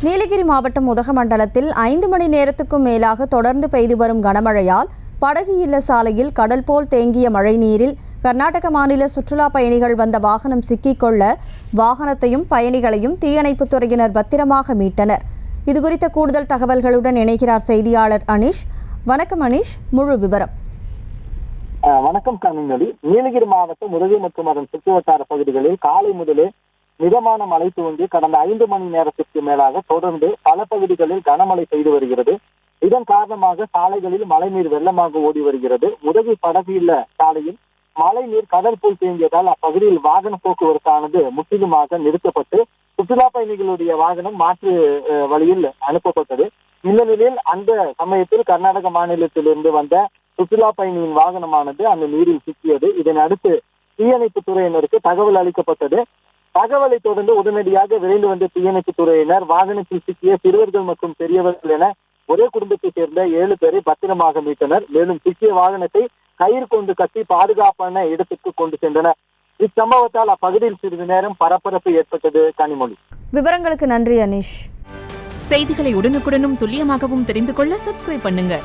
நீலகிரி மாவட்டம் உதகமண்டலத்தில் 5 மணி நேரத்துக்கும் மேலாக தொடர்ந்து பெய்து வரும் கனமழையால் படகு இல்ல சாலையில் கடல் போல் தேங்கிய மழைநீரில் கர்நாடக மாநில சுற்றுலா பயணிகள் வந்த வாகனம் சிக்கிக்கொள்ள வாகனத்தையும் பயணிகளையும் தீயணைப்புத் துறையினர் பத்திரமாக மீட்டனர். இதுகுறித்த கூடுதல் தகவல்களுடன் இணைகிறார் செய்தியாளர் அனீஷ். வணக்கம் அனீஷ், முழு விவரம். வணக்கம் கனிமொழி. நீலகிரி மாவட்டம் உதகை மற்றும் அதன் சுற்றுவட்டார பகுதிகளில் காலை முதலே மிதமான மழை துவங்கி கடந்த 5 மணி நேரத்திற்கு மேலாக தொடர்ந்து பல பகுதிகளில் கனமழை பெய்து வருகிறது. இதன் காரணமாக சாலைகளில் மழைநீர் வெள்ளமாக ஓடி வருகிறது. உதகை படகு இல்ல சாலையில் மழை நீர் கடல் போல் தேங்கியதால் அப்பகுதியில் வாகன போக்குவரத்தானது முற்றிலுமாக நிறுத்தப்பட்டு சுற்றுலா பயணிகளுடைய வாகனம் மாற்று வழியில் அனுப்பப்பட்டது. இந்த நிலையில் அந்த சமயத்தில் கர்நாடக மாநிலத்திலிருந்து வந்த சுற்றுலா பயணியின் வாகனமானது அந்த நீரில் சிக்கியது. இதனை அடுத்து தீயணைப்பு துறையினருக்கு தகவல் அளிக்கப்பட்டது. தகவலை தொடர்ந்து உடனடியாக விரைந்து வந்த தீயணைப்பு துறையினர் வாகனத்தில் சிக்கிய சிறுவர்கள் மற்றும் பெரியவர்கள் என ஒரே குடும்பத்தை சேர்ந்த 7 பேரை பத்திரமாக மீட்டனர். மேலும் சிக்கிய வாகனத்தை கயிறு கொண்டு கட்டி பாதுகாப்பான இடத்துக்கு கொண்டு சென்றனர். இச்சம்பவத்தால் அப்பகுதியில் சிறிது நேரம் பரபரப்பு ஏற்பட்டது. கனிமொழி, விவரங்களுக்கு நன்றி அனீஷ். செய்திகளை உடனுக்குடனும் துல்லியமாகவும் தெரிந்து கொள்ள சப்ஸ்கிரைப் பண்ணுங்க.